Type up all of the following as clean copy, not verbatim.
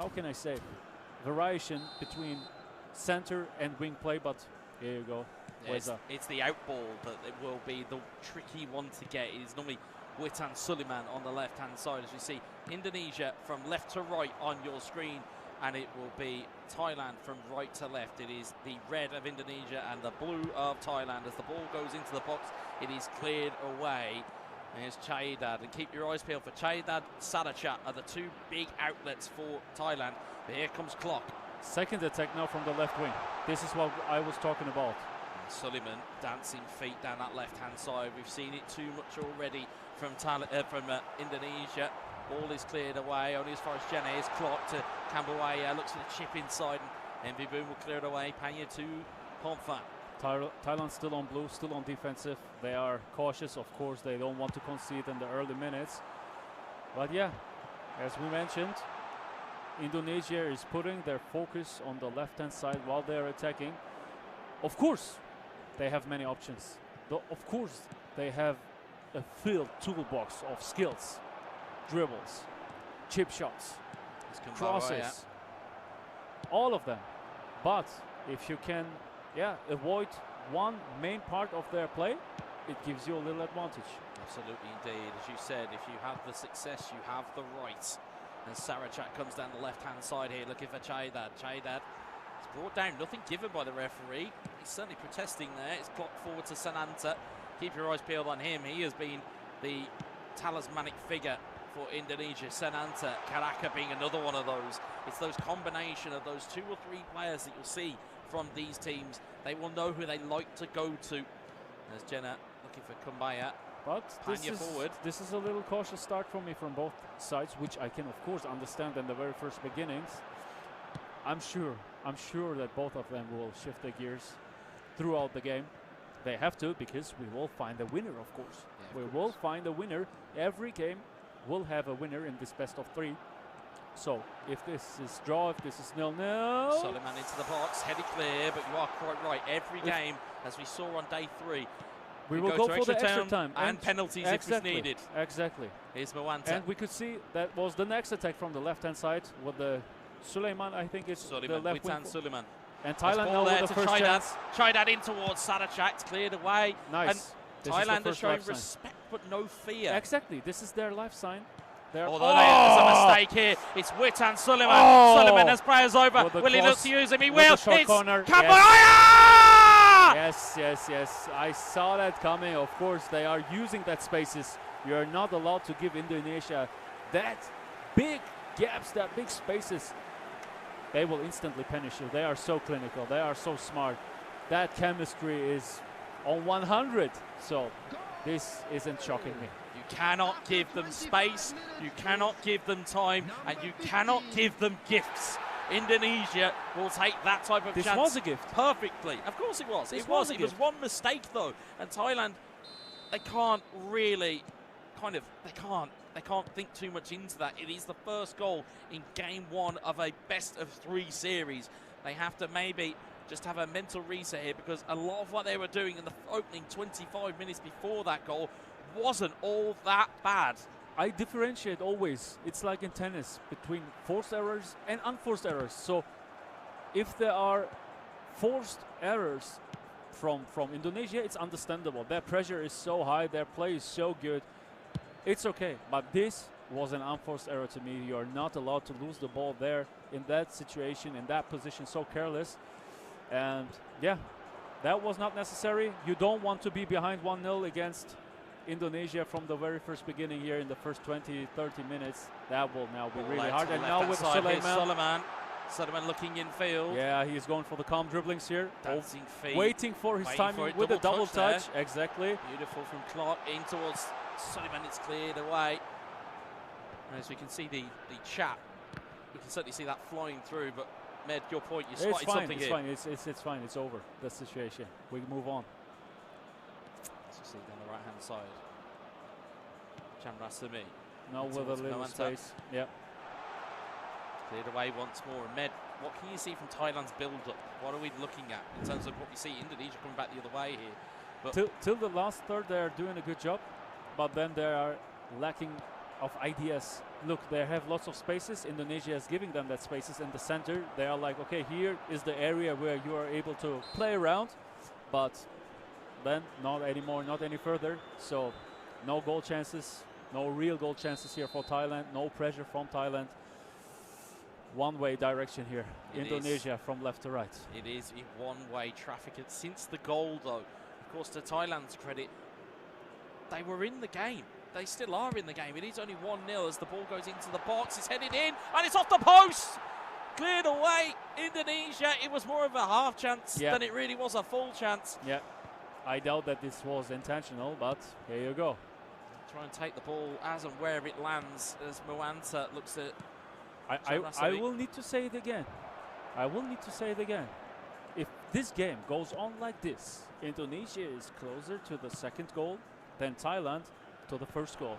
how can I say, variation between center and wing play, but here you go. Yeah, it's the out ball that it will be the tricky one to get. It is normally Witan Suleiman on the left-hand side, as we see Indonesia from left to right on your screen, and it will be Thailand from right to left. It is the red of Indonesia and the blue of Thailand. As the ball goes into the box, it is cleared away. There's Chaidad, and keep your eyes peeled for Chaidad. Sadachat are the two big outlets for Thailand. But here comes Clock. Second attack now from the left wing. This is what I was talking about. Suleiman dancing feet down that left-hand side. We've seen it too much already from Indonesia. Ball is cleared away, only as far as Jenna is. Clock to Kambuaya, looks for the chip inside, and Envy Boom will clear it away. Panya to Pomfa. Thailand still on blue, still on defensive. They are cautious, of course. They don't want to concede in the early minutes. But yeah, as we mentioned, Indonesia is putting their focus on the left-hand side while they're attacking. Of course, they have many options. Of course, they have a filled toolbox of skills, dribbles, chip shots, crosses, all of them. But if you can, avoid one main part of their play, it gives you a little advantage. Absolutely, indeed. As you said, if you have the success, you have the right. And Sarachat comes down the left-hand side here, looking for Chaidad. Chaidad is brought down, nothing given by the referee. He's certainly protesting there. It's clocked forward to Sananta. Keep your eyes peeled on him. He has been the talismanic figure for Indonesia. Sananta, Karaka being another one of those. It's those combination of those 2 or 3 players that you'll see from these teams. They will know who they like to go to. There's Jenna looking for Kumbaya. But this is a little cautious start for me from both sides, which I can of course understand in the very first beginnings. I'm sure that both of them will shift their gears throughout the game. They have to, because we will find a winner, of course. Yeah, we will find a winner. Every game will have a winner in this best of 3. So if this is draw, if this is 0-0. Suleiman into the box, headed clear, but you are quite right. Every game, as we saw on day 3, we will go for the extra time and penalties if it's needed. Exactly. Here's Mwanta. And we could see that was the next attack from the left-hand side with the Suleiman, I think it's the left wing. Suleiman. And Thailand now with the first chance. Chaidad in towards Sadachat, it's cleared away. Nice. And Thailand are showing respect but no fear. Exactly. This is their life sign. Although there's a mistake here. It's Witan Suleiman. Suleiman has players over. Will he look to use him? He will. It's Kambuaya! Yes. I saw that coming. Of course, they are using that spaces. You're not allowed to give Indonesia that big gaps, that big spaces. They will instantly punish you. They are so clinical. They are so smart. That chemistry is on 100. So this isn't shocking me. You cannot give them space. You cannot give them time. And you cannot give them gifts. Indonesia will take that type of chance. This was a gift. Perfectly. Of course it was. It was one mistake, though. And Thailand, they can't really they can't think too much into that. It is the first goal in game 1 of a best of 3 series. They have to maybe just have a mental reset here, because a lot of what they were doing in the opening 25 minutes before that goal wasn't all that bad. I differentiate always, it's like in tennis, between forced errors and unforced errors. So if there are forced errors from Indonesia, it's understandable. Their pressure is so high, their play is so good. It's okay, but this was an unforced error to me. You are not allowed to lose the ball there in that situation, in that position, so careless. And yeah, that was not necessary. You don't want to be behind 1-0 against Indonesia from the very first beginning here in the first 20-30 minutes. That will now be really hard. And now with Suleiman looking in field. Yeah, he's going for the calm dribblings here. Dancing feet. Waiting for his timing with a double touch. Exactly. Beautiful from Clark in towards Suleiman. It's cleared away. As we can see the chat, we can certainly see that flying through. But Med, your point, you spotted something here. It's fine. It's over, the situation. We move on. As you see down the right-hand side. Chamrasami. Now with a little space. Yeah. Cleared away once more. And Med, what can you see from Thailand's build-up? What are we looking at in terms of what we see? Indonesia coming back the other way here. But till the last third, they are doing a good job, but then they are lacking of ideas. Look, they have lots of spaces. Indonesia is giving them that spaces in the center. They are like, okay, here is the area where you are able to play around, but then not anymore, not any further. So no goal chances, no real goal chances here for Thailand, no pressure from Thailand. One-way direction here. Indonesia from left to right. It is in one-way traffic. And since the goal, though, of course, to Thailand's credit, they were in the game. They still are in the game. It is only 1-0 as the ball goes into the box. It's headed in, and it's off the post. Cleared away. Indonesia. It was more of a half chance than it really was a full chance. Yeah, I doubt that this was intentional, but here you go. Try and take the ball as and where it lands as Moanta looks at. I will need to say it again. I will need to say it again. If this game goes on like this, Indonesia is closer to the second goal than Thailand to the first goal.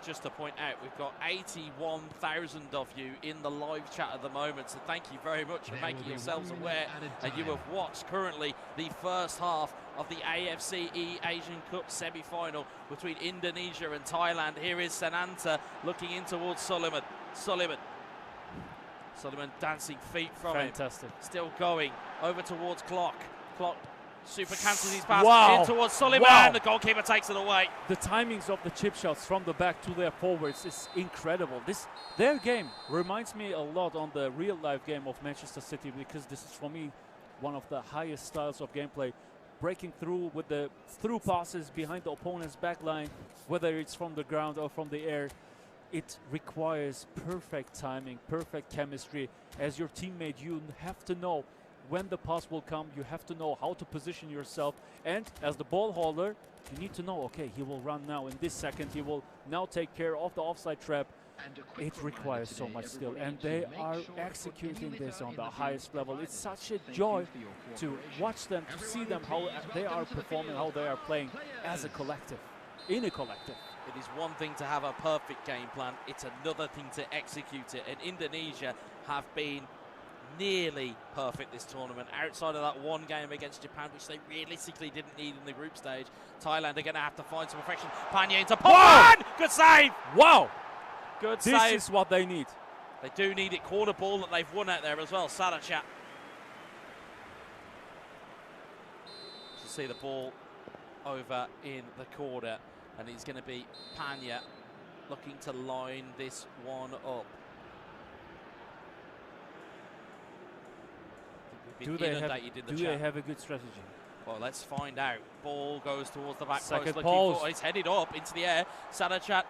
Just to point out, we've got 81,000 of you in the live chat at the moment, so thank you very much for making yourselves aware. And you have watched currently the first half of the AFC Asian Cup semi-final between Indonesia and Thailand. Here is Sananta looking in towards Suleiman. Suleiman dancing feet from him. Fantastic. Still going over towards Clock. Clock super cancels his pass in towards Suleiman. The goalkeeper takes it away. The timings of the chip shots from the back to their forwards is incredible. Their game reminds me a lot on the real life game of Manchester City, because this is for me one of the highest styles of gameplay. Breaking through with the through passes behind the opponent's back line, whether it's from the ground or from the air. It requires perfect timing, perfect chemistry. As your teammate, you have to know when the pass will come. You have to know how to position yourself. And as the ball holder, you need to know, okay, he will run now in this second. He will now take care of the offside trap. It requires so much skill, and they are executing this on the highest level. It's such a joy to watch them, to see them, how they are performing, how they are playing as a collective, in a collective. It is one thing to have a perfect game plan, it's another thing to execute it. And Indonesia have been nearly perfect this tournament, outside of that one game against Japan, which they realistically didn't need in the group stage. Thailand are going to have to find some perfection. Panya into Poland! Good save! Wow! Good save. This is what they need. They do need it. Corner ball that they've won out there as well. Sarachat. You see the ball over in the corner, and it's going to be Panya looking to line this one up. Do they have a good strategy? Well, let's find out. Ball goes towards the back Second post. post. It's headed up into the air. Sarachat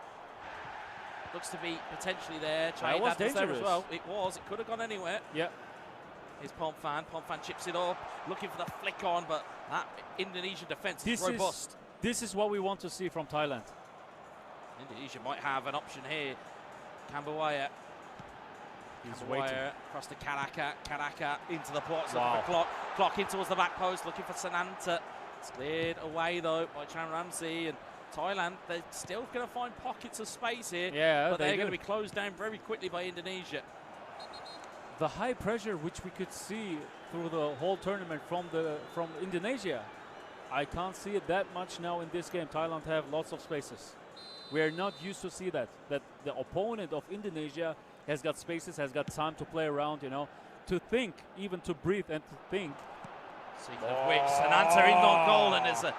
looks to be potentially there. That was dangerous. There as well. It was. It could have gone anywhere. Yeah. Here's Pomfan. Pomfan chips it up, looking for the flick on, but that Indonesian defence is robust. This is what we want to see from Thailand. Indonesia might have an option here. Kambuaya. He's waiting. Across to Karaka. Karaka into the box. Wow. Clock. Clock in towards the back post, looking for Sananta. It's cleared away though by Chan Ramsey, and Thailand, they're still going to find pockets of space here. Yeah, but they're going to be closed down very quickly by Indonesia. The high pressure which we could see through the whole tournament from Indonesia, I can't see it that much now in this game. Thailand have lots of spaces. We are not used to see that the opponent of Indonesia has got spaces, has got time to play around, you know, to think, even to breathe and to think. Speaking of which, Sananta in on goal, and there's a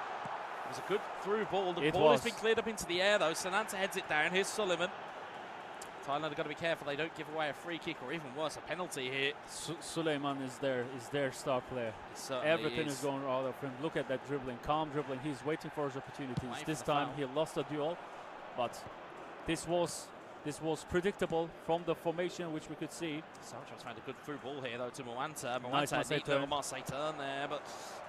good through ball. The ball has been cleared up into the air though. Sananta heads it down. Here's Suleiman. Thailand have got to be careful they don't give away a free kick, or even worse, a penalty here. Suleiman is their star player. Everything is going out of him. Look at that dribbling, calm dribbling. He's waiting for his opportunities. This time he lost a duel, but this was predictable from the formation which we could see. Sarachat's found a good through ball here though to Moanta. Nice Marseille turn there, but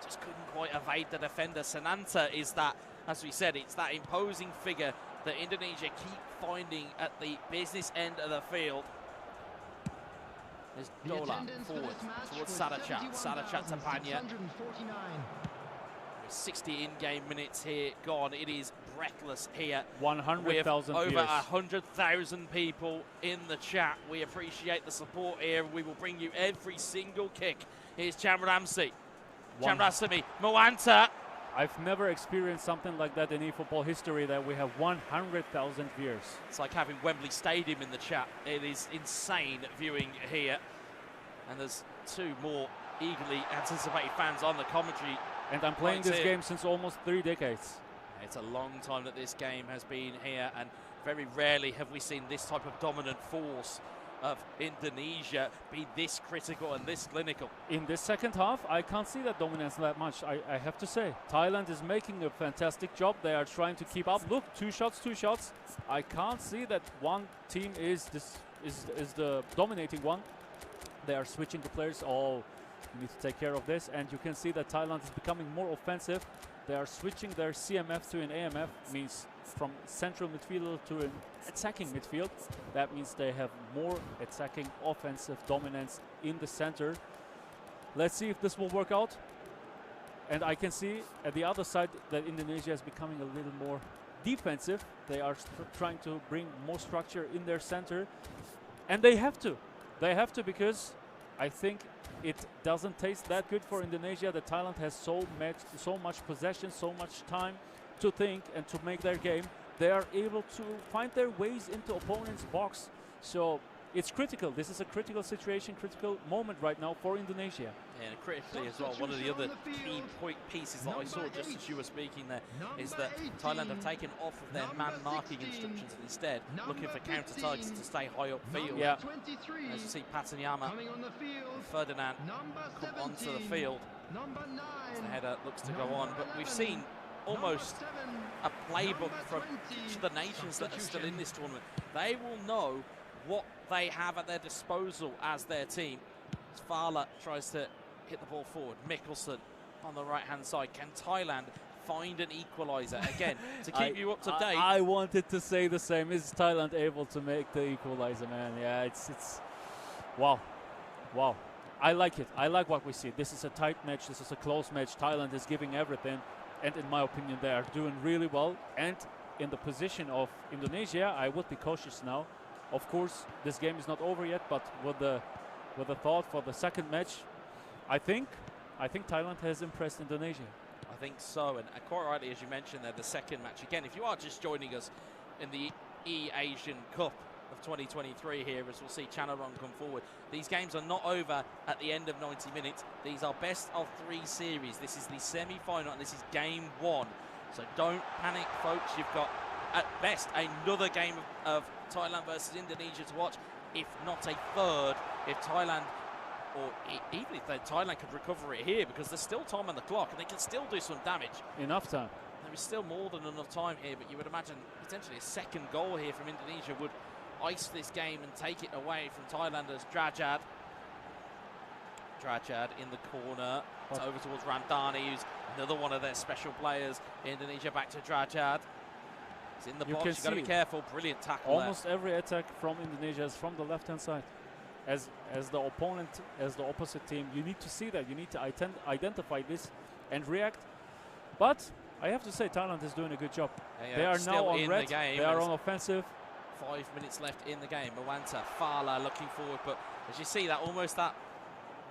just couldn't quite evade the defender. Sananta is that, as we said, it's that imposing figure that Indonesia keep finding at the business end of the field. There's Dola forward towards Sarachat. Sarachat to Panya. 60 in-game minutes here gone. It is breathless here. 100,000 over 100,000 people in the chat. We appreciate the support here. We will bring you every single kick. Here's Chan Ramsey. Chan Ramsey. Moanta. I've never experienced something like that in eFootball history, that we have 100,000 viewers. It's like having Wembley Stadium in the chat. It is insane viewing here. And there's 2 more eagerly anticipated fans on the commentary. And I'm playing this game since almost 3 decades. It's a long time that this game has been here, and very rarely have we seen this type of dominant force of Indonesia be this critical and this clinical. In this second half, I can't see that dominance that much, I have to say. Thailand is making a fantastic job. They are trying to keep up. Look, 2 shots, 2 shots. I can't see that one team is the dominating one. They are switching the players. Oh, you need to take care of this. And you can see that Thailand is becoming more offensive. They are switching their CMF to an AMF, means from central midfield to an attacking midfield. That means they have more attacking offensive dominance in the center. Let's see if this will work out. And I can see at the other side that Indonesia is becoming a little more defensive. They are trying to bring more structure in their center. And they have to. They have to, because I think it doesn't taste that good for Indonesia that Thailand has so much possession, so much time to think and to make their game. They are able to find their ways into opponent's box. So it's critical. This is a critical situation, critical moment right now for Indonesia. And critically as well, one of the other key pieces that I saw just as you were speaking there is that Thailand have taken off of their man marking instructions and instead looking for counter targets to stay high upfield. Yeah. As you see, Patanyama and Ferdinand come onto the field. As the header looks to go on, but we've seen almost a playbook from each of the nations that are still in this tournament. They will know what they have at their disposal as their team. As Fala tries to hit the ball forward. Mikkelsen on the right-hand side. Can Thailand find an equaliser? Again, to keep you up to date. I wanted to say the same. Is Thailand able to make the equaliser, man? Yeah, it's wow. Wow. I like it. I like what we see. This is a tight match. This is a close match. Thailand is giving everything. And in my opinion, they are doing really well. And in the position of Indonesia, I would be cautious now. Of course, this game is not over yet, but with the thought for the second match, I think Thailand has impressed Indonesia. I think so, and quite rightly, as you mentioned there, the second match. Again, if you are just joining us in the eAsian Cup of 2023 here, as we'll see Chanarong come forward, these games are not over at the end of 90 minutes. These are best of 3 series. This is the semi-final, and this is game 1. So don't panic, folks. You've got, at best, another game of Thailand versus Indonesia to watch, if not a third, if Thailand, or even if Thailand could recover it here, because there's still time on the clock and they can still do some damage. Enough time. There is still more than enough time here, but you would imagine potentially a second goal here from Indonesia would ice this game and take it away from Thailanders. Drajad in the corner. It's over towards Ramdhani, who's another one of their special players. Indonesia back to Drajad. It's in the box, you've got to be careful. Brilliant tackle. Almost every attack from Indonesia is from the left-hand side. As the opponent, as the opposite team, you need to see that. You need to identify this and react. But I have to say, Thailand is doing a good job. Yeah, they are now on red. The game. They are on offensive. 5 minutes left in the game. Mwanta, Fala looking forward, but as you see that, almost that,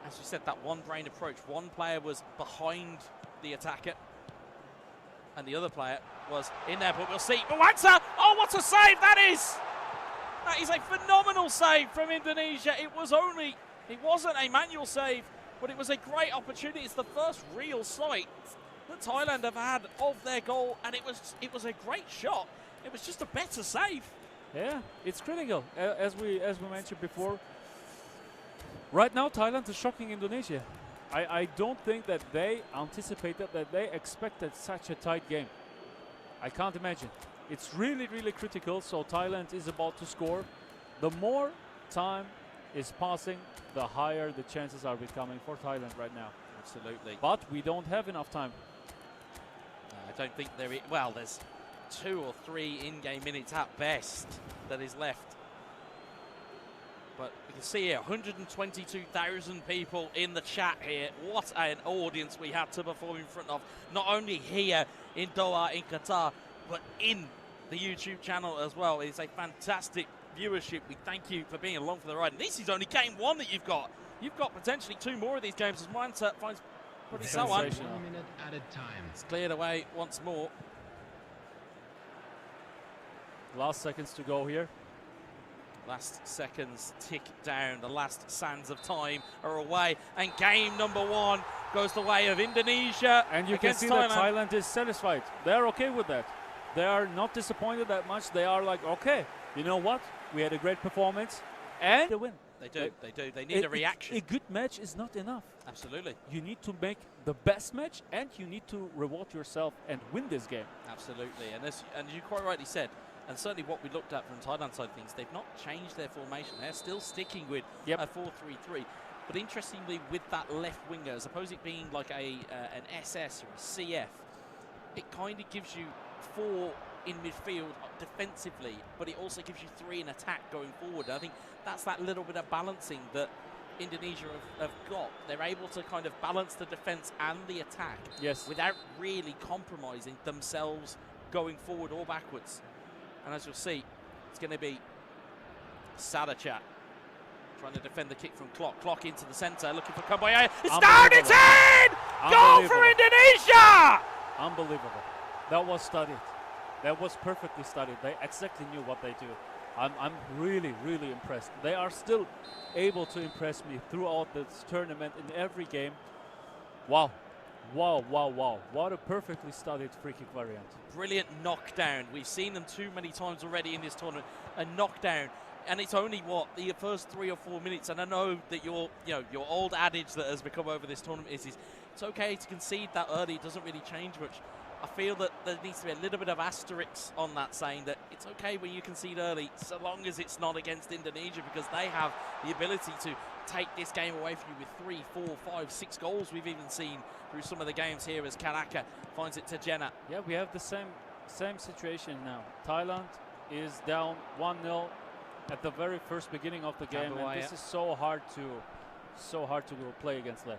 as you said, that one-brain approach. One player was behind the attacker, and the other player was in there, but we'll see. Mwanta! Oh, what a save that is! That is a phenomenal save from Indonesia. It wasn't a manual save, but it was a great opportunity. It's the first real sight that Thailand have had of their goal, and it was a great shot. It was just a better save. Yeah, it's critical, as we mentioned before. Right now, Thailand is shocking Indonesia. I don't think that they anticipated, that they expected such a tight game. I can't imagine. It's really, really critical, so Thailand is about to score. The more time is passing, the higher the chances are becoming for Thailand right now. Absolutely. But we don't have enough time. I don't think there is. Well, there's 2 or 3 in-game minutes at best that is left. But you can see here, 122,000 people in the chat here. What an audience we had to perform in front of. Not only here in Doha, in Qatar, but in the YouTube channel as well. It's a fantastic viewership. We thank you for being along for the ride. And this is only game 1 that you've got. You've got potentially 2 more of these games as Mwanta finds But so on. 1 minute at a time. It's cleared away once more. Last seconds to go here. Last seconds tick down. The last sands of time are away. And game number 1 goes the way of Indonesia. And you can see that Thailand is satisfied. They're okay with that. They are not disappointed that much. They are like, okay, you know what? We had a great performance. And they win. They do. They need a reaction. A good match is not enough. Absolutely. You need to make the best match, and you need to reward yourself and win this game. Absolutely. And you quite rightly said, and certainly what we looked at from Thailand side of things, they've not changed their formation. They're still sticking with a 4-3-3. But interestingly, with that left winger, as opposed to it being like an SS or a CF, it kind of gives you 4 in midfield defensively, but it also gives you 3 in attack going forward. I think that's that little bit of balancing that Indonesia have got. They're able to kind of balance the defense and the attack without really compromising themselves going forward or backwards. And as you'll see, it's going to be Sadachat trying to defend the kick from Clock. Clock into the centre, looking for Kamboya. It's down, it's in! Goal for Indonesia! Unbelievable. That was studied. That was perfectly studied. They exactly knew what they do. I'm really, really impressed. They are still able to impress me throughout this tournament in every game. Wow. Wow, wow, wow. What a perfectly studied free kick variant. Brilliant knockdown. We've seen them too many times already in this tournament. A knockdown. And it's only, what, the first 3 or 4 minutes. And I know that your old adage that has become over this tournament is it's okay to concede that early. It doesn't really change much. I feel that there needs to be a little bit of asterisk on that, saying that it's okay when you concede early, so long as it's not against Indonesia, because they have the ability to take this game away from you with 3, 4, 5, 6 goals. We've even seen through some of the games here as Karaka finds it to Jenna. Yeah, we have the same situation now. Thailand is down 1-0 at the very first beginning of the game, and this is so hard to play against that.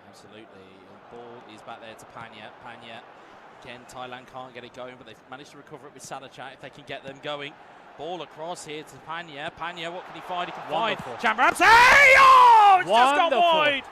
Absolutely. The ball is back there to Panya. Panya. Again, Thailand can't get it going, but they've managed to recover it with Sadachat if they can get them going. Ball across here to Panya. Panya, what can he find? He can find Chambrams. Hey! Oh! It's just gone wide!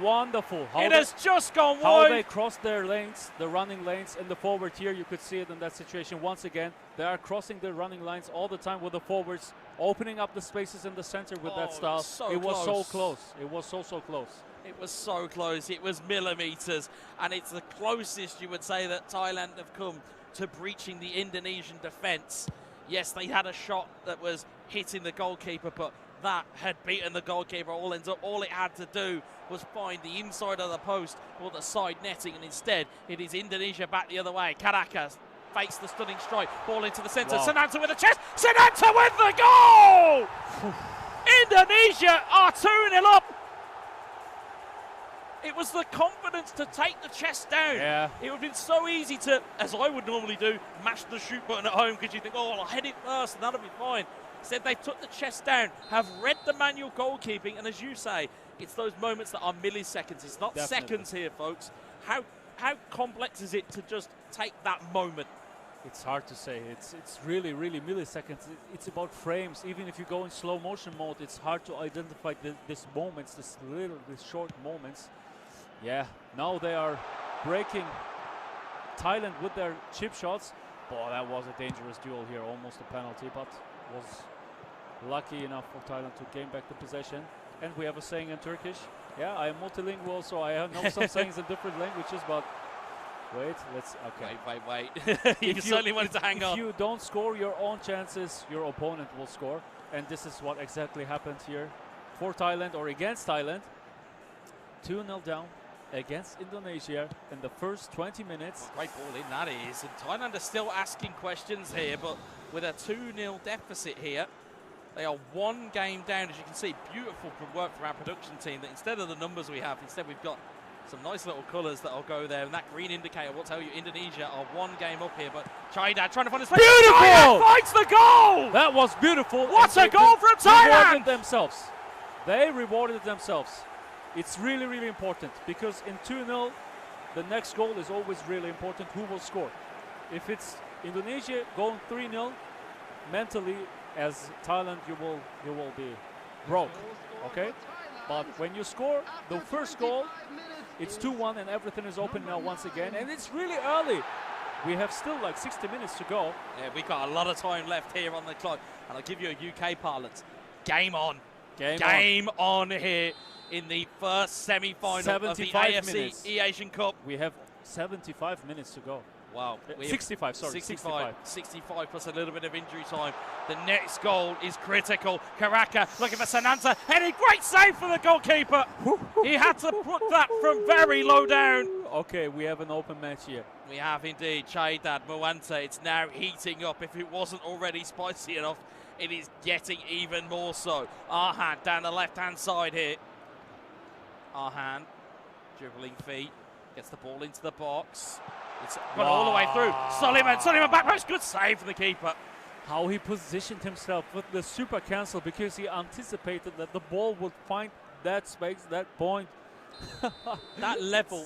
Wonderful. It has just gone wide. How they crossed their lanes, the running lanes, and the forward here, you could see it in that situation once again. They are crossing the running lines all the time with the forwards, opening up the spaces in the center with that style. It was so close. It was so close. It was so close. It was millimeters, and it's the closest you would say that Thailand have come to breaching the Indonesian defense. Yes, they had a shot that was hitting the goalkeeper, but that had beaten the goalkeeper. All it had to do was find the inside of the post or the side netting, and instead it is Indonesia back the other way. Caracas fakes the stunning strike, ball into the centre. Sananta with a chest. Sananta with the goal! Indonesia are 2-0 up. It was the confidence to take the chest down. Yeah. It would have been so easy to, as I would normally do, mash the shoot button at home, because you think, oh, I'll head it first and that'll be fine. Instead, they took the chest down, have read the manual goalkeeping, and as you say, it's those moments that are milliseconds. It's not seconds here, folks. How complex is it to just take that moment? It's hard to say. It's really, really milliseconds. It's about frames. Even if you go in slow motion mode, it's hard to identify these moments, these short moments. Yeah, now they are breaking Thailand with their chip shots. Boy, that was a dangerous duel here, almost a penalty, but was lucky enough for Thailand to gain back the possession. And we have a saying in Turkish. Yeah, I am multilingual, so I know some sayings in different languages, but wait, let's, okay. Wait. you certainly wanted to hang on. If you don't score your own chances, your opponent will score. And this is what exactly happened here for Thailand, or against Thailand. 2-0 down against Indonesia in the first 20 minutes. Great ball in, that is. And Thailand are still asking questions here, but with a 2-0 deficit here, they are 1 game down. As you can see, beautiful work from our production team, that instead of the numbers we have, instead we've got some nice little colours that'll go there, and that green indicator will tell you Indonesia are 1 game up here. But Chaida trying to find his place. Beautiful! Chaida finds the goal! That was beautiful. What a goal from Thailand! They rewarded themselves. It's really, really important, because in 2-0, the next goal is always really important. Who will score? If it's Indonesia going 3-0, mentally, as Thailand, you will be broke. Okay. But when you score the first goal, it's 2-1 and everything is open now once again. And it's really early. We have still like 60 minutes to go. Yeah, we've got a lot of time left here on the clock. And I'll give you a UK parlance. Game on. Game on here in the first semi-final of the AFC eAsian Cup. We have 75 minutes to go. Wow. 65, sorry. 65 plus a little bit of injury time. The next goal is critical. Karaka looking for Sananta. Heading, great save for the goalkeeper. He had to put that from very low down. Okay, we have an open match here. We have indeed. Chaydad, Moante. It's now heating up. If it wasn't already spicy enough, it is getting even more so. Arhan down the left-hand side here. Arhan, dribbling feet, gets the ball into the box. It's gone all the way through. Suleiman back post. Good save from the keeper. How he positioned himself with the super cancel because he anticipated that the ball would find that space, that point. that level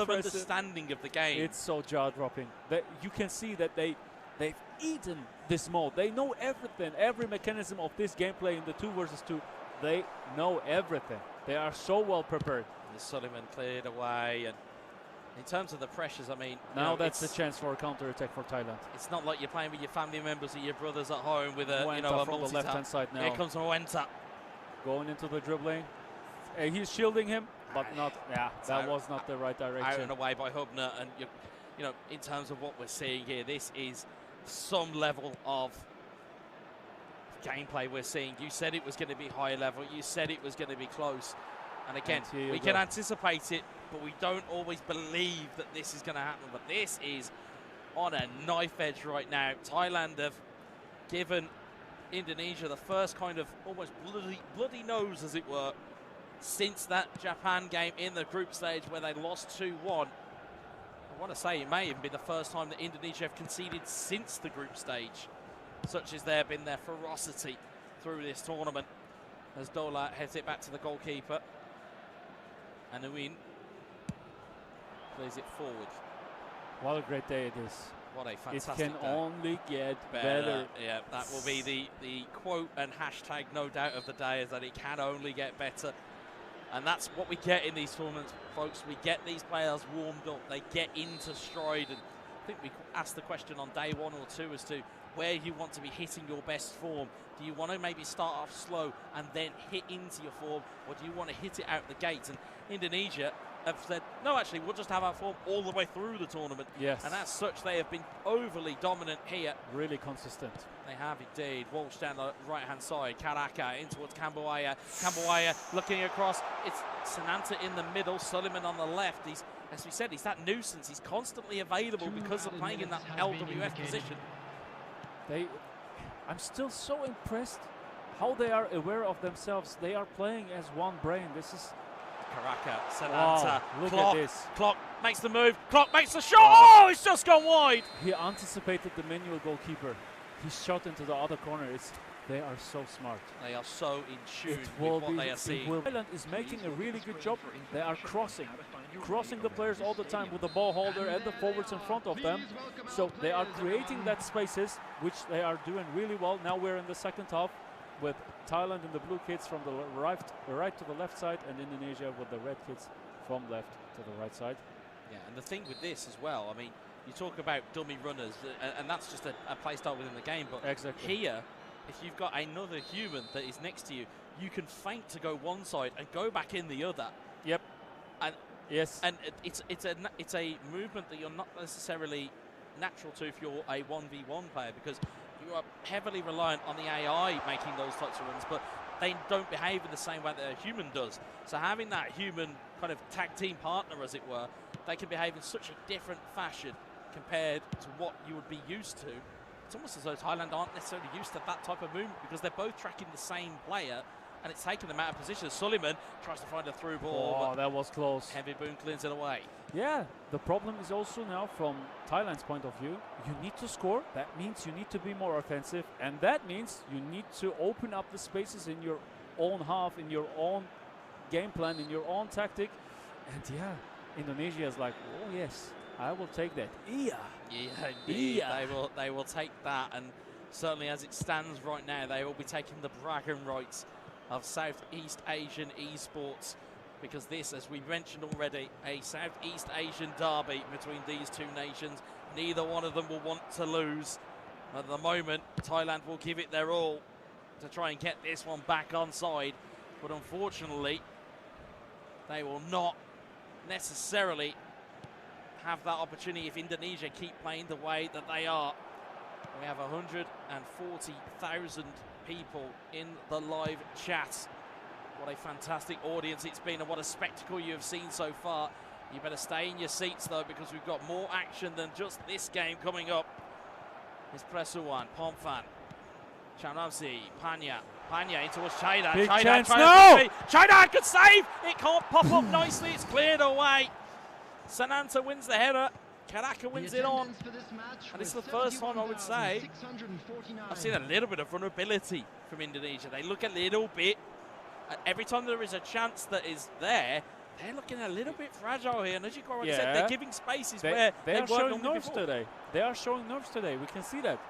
of understanding of the game. It's so jaw-dropping. You can see that they've eaten this mode. They know everything, every mechanism of this gameplay in the 2 versus 2. They know everything. They are so well prepared. And Suleiman cleared away, and in terms of the pressures, I mean, now that's the chance for a counter-attack for Thailand. It's not like you're playing with your family members or your brothers at home with a from the left-hand side now. Here comes Moanta. Going into the dribbling. He's shielding him, but not. Yeah, that was not the right direction. Out and away by Hubner, and in terms of what we're seeing here, this is some level of gameplay we're seeing. You said it was going to be high level. You said it was going to be close. And again, we can anticipate it, but we don't always believe that this is going to happen. But this is on a knife edge right now. Thailand have given Indonesia the first kind of almost bloody nose, as it were, since that Japan game in the group stage where they lost 2-1. I want to say it may even be the first time that Indonesia have conceded since the group stage. Such as there have been their ferocity through this tournament. As Dola heads it back to the goalkeeper. And Uin plays it forward. What a great day it is. What a fantastic day. It can only get better. Yeah, that will be the quote and hashtag, no doubt, of the day, is that it can only get better. And that's what we get in these tournaments, folks. We get these players warmed up. They get into stride. And I think we asked the question on day 1 or 2 as to where you want to be hitting your best form. Do you want to maybe start off slow and then hit into your form, or do you want to hit it out the gates? And Indonesia have said, no, actually, we'll just have our form all the way through the tournament. Yes. And as such, they have been overly dominant here. Really consistent. They have indeed. Walsh down the right-hand side. Karaka in towards Kambuaya. Kambuaya looking across. It's Sananta in the middle. Suleiman on the left. He's, as we said, he's that nuisance. He's constantly available because of playing in that LWF position. I'm still so impressed how they are aware of themselves. They are playing as one brain. This is Karaka, Sananta, look at this. Clock makes the move. Clock makes the shot. Oh, it's just gone wide. He anticipated the manual goalkeeper. He shot into the other corner. They are so smart. They are so in tune with what they are seeing. Thailand is making a really good job. They are crossing the players all the time with the ball holder and the forwards in front of them. So they are creating that spaces, which they are doing really well. Now we're in the second half with Thailand in the blue kits from the right to the left side, and Indonesia with the red kits from left to the right side. Yeah, and the thing with this as well, I mean, you talk about dummy runners, and that's just a play style within the game, but exactly. Here, if you've got another human that is next to you, you can feint to go one side and go back in the other. Yep. And yes. And it's a movement that you're not necessarily natural to if you're a 1v1 player, because you are heavily reliant on the AI making those types of runs, but they don't behave in the same way that a human does. So having that human kind of tag team partner, as it were, they can behave in such a different fashion compared to what you would be used to. It's almost as though Thailand aren't necessarily used to that type of movement, because they're both tracking the same player, and it's taken them out of position. Suleiman tries to find a through ball. Oh, that was close. Heavy Boon cleans it away. Yeah, the problem is also now from Thailand's point of view, you need to score. That means you need to be more offensive, and that means you need to open up the spaces in your own half, in your own game plan, in your own tactic. And yeah, Indonesia is like, oh yes, I will take that. Yeah, indeed. They will take that, and certainly as it stands right now, they will be taking the bragging rights of Southeast Asian esports, because this, as we mentioned already, a Southeast Asian derby between these two nations. Neither one of them will want to lose. At the moment, Thailand will give it their all to try and get this one back on side, but unfortunately, they will not necessarily have that opportunity if Indonesia keep playing the way that they are. We have 140,000 people in the live chat. What a fantastic audience it's been, and what a spectacle you have seen so far. You better stay in your seats though, because we've got more action than just this game coming up. It's Presuwan, Pomfan, Chanamsi, Panya in towards China. Big China chance, no! China could save! It can't pop up nicely, it's cleared away. Sananta wins the header. Karaka wins it on. And it's the first time, I would say, I've seen a little bit of vulnerability from Indonesia. They look a little bit, every time there is a chance that is there, they're looking a little bit fragile here. And as you already said, they're giving spaces where they are showing nerves before. today. They are showing nerves today. We can see that.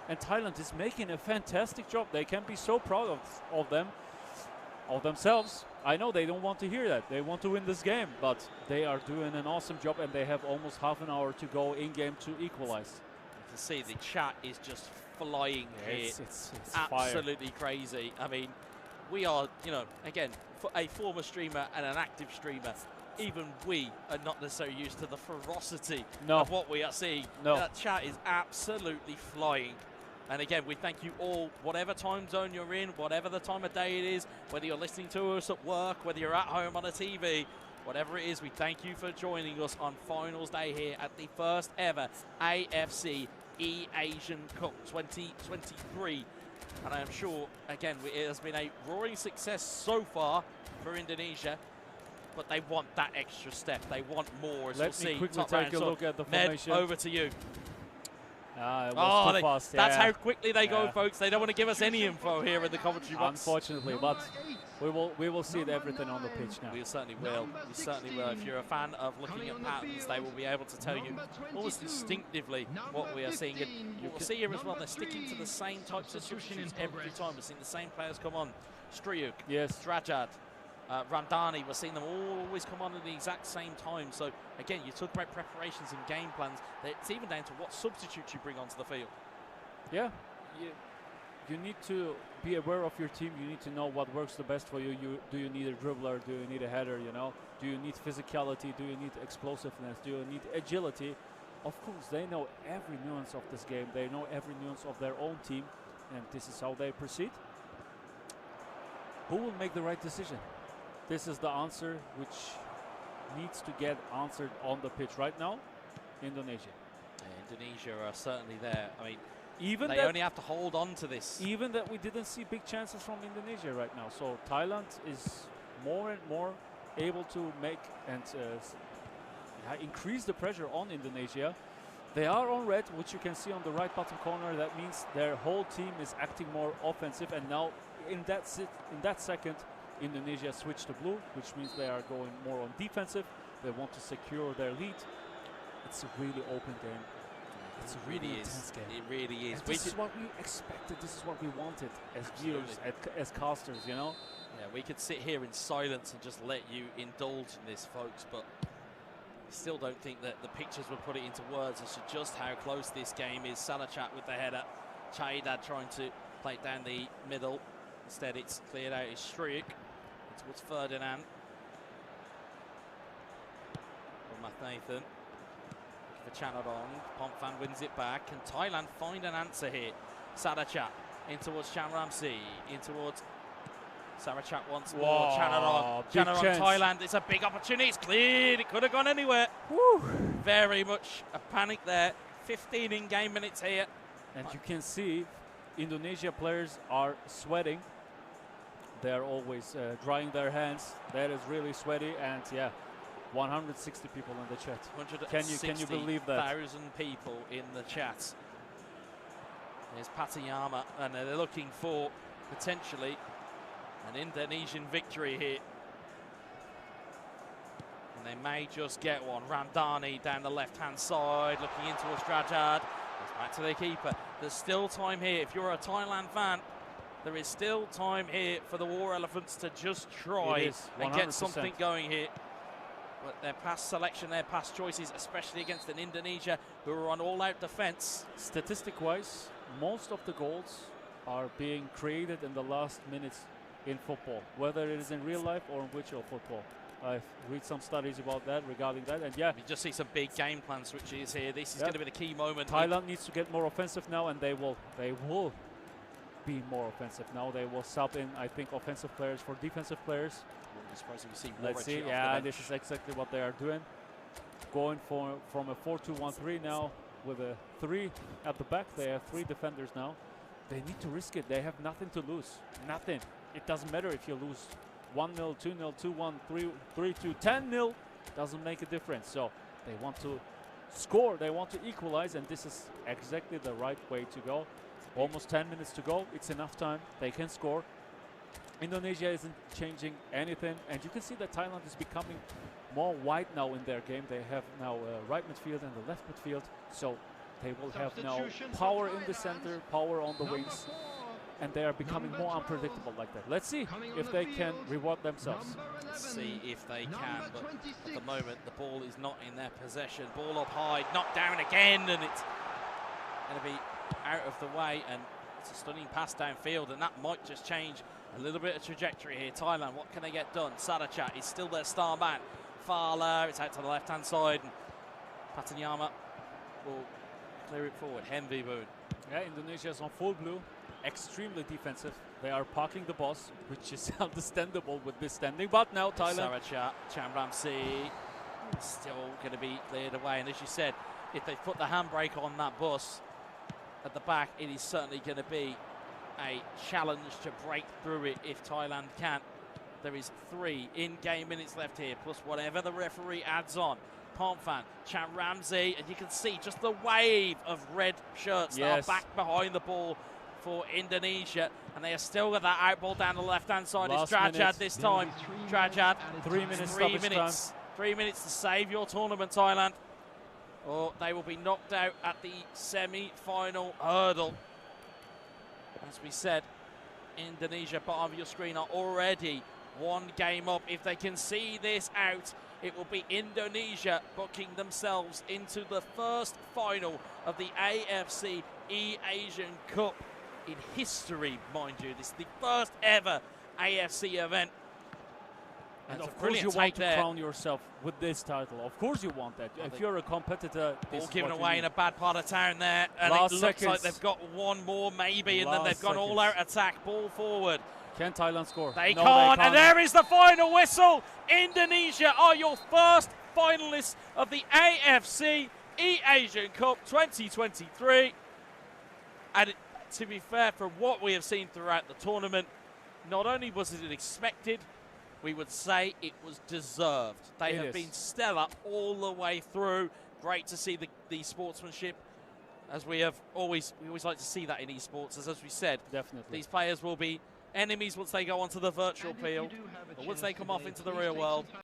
And Thailand is making a fantastic job. They can be so proud of themselves. I know they don't want to hear that. They want to win this game, but they are doing an awesome job, and they have almost half an hour to go in game to equalize. You can see the chat is just flying here. It's absolutely fire. Crazy. I mean, we are, you know, again, for a former streamer and an active streamer, even we are not necessarily used to the ferocity of what we are seeing. That chat is absolutely flying. And again, we thank you all, whatever time zone you're in, whatever the time of day it is, whether you're listening to us at work, whether you're at home on a TV, whatever it is, we thank you for joining us on finals day here at the first ever AFC E-Asian Cup 2023. And I am sure, again, it has been a roaring success so far for Indonesia, but they want that extra step. They want more, as we'll see. Let me quickly take a look at the formation. Med, over to you. It was too fast. That's how quickly they go, folks. They don't want to give us any info here in the commentary box. Unfortunately, but we will see everything on the pitch now. We certainly will. We certainly will. If you're a fan of looking at patterns, they will be able to tell you almost instinctively what we are seeing. And you will see here as well, they're sticking to the same types of substitutes every time. We're seeing the same players come on. Striyuk, Drajad, Ramdani, we're seeing them always come on at the exact same time. So again, you talk about preparations and game plans. It's even down to what substitutes you bring onto the field. Yeah, you need to be aware of your team. You need to know what works the best for you. Do you need a dribbler? Do you need a header? You know, do you need physicality? Do you need explosiveness? Do you need agility? Of course, they know every nuance of this game. They know every nuance of their own team, and this is how they proceed. Who will make the right decision? This is the answer which needs to get answered on the pitch right now. Indonesia. Yeah, Indonesia are certainly there. I mean, even they only have to hold on to this. Even that we didn't see big chances from Indonesia right now. So Thailand is more and more able to make and increase the pressure on Indonesia. They are on red, which you can see on the right bottom corner. That means their whole team is acting more offensive. And now in that second, Indonesia switched to blue, which means they are going more on defensive. They want to secure their lead. It's a really open game. It's a really intense game. It really is. And this is what we expected. This is what we wanted as viewers, as casters, you know? Yeah, we could sit here in silence and just let you indulge in this, folks, but I still don't think that the pictures would put it into words as to just how close this game is. Salachat with the header. Chaidad trying to play it down the middle. Instead, it's cleared out. It's Striyuk towards Ferdinand. From Mathnathan. Looking for Chanadong. Pomfan wins it back. Can Thailand find an answer here? Sadachat in towards Chamramsi. In towards Sarachat once more. Chanadong. Chanadong, Thailand. It's a big opportunity. It's cleared. It could have gone anywhere. Woo. Very much a panic there. 15 in-game minutes here. And you can see Indonesia players are sweating. They are always drying their hands. That is really sweaty, and yeah, 160 people in the chat. Can you believe that? 100,000 people in the chat. There's Patayama, and they're looking for potentially an Indonesian victory here. And they may just get one. Ramdani down the left-hand side, looking in towards Drajad. It's back to the keeper. There's still time here. If you're a Thailand fan, There is still time here for the War Elephants to just try and get something going here. But their past selection, their past choices, especially against an Indonesia who are on all-out defense. Statistic-wise, most of the goals are being created in the last minutes in football, whether it is in real life or in virtual football. I've read some studies about that, regarding that, and yeah. We just see some big game plan switches here. This is going to be the key moment. Thailand needs to get more offensive now, and they will be more offensive now. They will sub in, I think, offensive players for defensive players. Let's see. Yeah, this is exactly what they are doing. Going from a 4-2-1-3 now with a 3 at the back. They have 3 defenders now. They need to risk it. They have nothing to lose. Nothing. It doesn't matter if you lose 1-0, 2-0, 2-1, 3-2, 10-0. Doesn't make a difference. So they want to score. They want to equalize, and this is exactly the right way to go. Almost 10 minutes to go. It's enough time. They can score. Indonesia isn't changing anything, and you can see that Thailand is becoming more wide now in their game. They have now a right midfield and a left midfield, so they will have now power in the center, power on the wings, and they are becoming more unpredictable like that. Let's see if they can reward themselves. Let's see if they can, but at the moment the ball is not in their possession. Ball up high, knocked down again, and it's going to be out of the way, and it's a stunning pass downfield, and that might just change a little bit of trajectory here. Thailand, what can they get done? Sarachat is still their star man. Fala, it's out to the left-hand side, and Patanyama will clear it forward. Henviboon. Yeah, Indonesia is on full blue, extremely defensive. They are parking the bus, which is understandable with this standing, but now Thailand. Sarachat, Chamramsi, still going to be cleared away, and as you said, if they put the handbrake on that bus at the back, it is certainly going to be a challenge to break through it if Thailand can. There is 3 in-game minutes left here, plus whatever the referee adds on. Palmfan, Chamramsi, and you can see just the wave of red shirts that are back behind the ball for Indonesia, and they are still got that out ball down the left-hand side. It's Drajad this time. Drajad, 3 minutes. 3 minutes. 3 minutes to save your tournament, Thailand, or they will be knocked out at the semi-final hurdle. As we said, Indonesia, bottom of your screen, are already 1 game up. If they can see this out, it will be Indonesia booking themselves into the first final of the AFC eAsian Cup in history, mind you. This is the first ever AFC event. And of course you want to crown yourself with this title. Of course you want that. If you're a competitor, ball given away in a bad part of town there, and it looks like they've got 1 more maybe, and then they've gone all-out attack, ball forward. Can Thailand score? They can't, and there is the final whistle. Indonesia are your first finalists of the AFC eAsian Cup 2023. And to be fair, from what we have seen throughout the tournament, not only was it expected, we would say it was deserved. They have been stellar all the way through. Great to see the sportsmanship, as we always like to see that in esports. As we said, definitely these players will be enemies once they go onto the virtual field, but once they come off into the real world,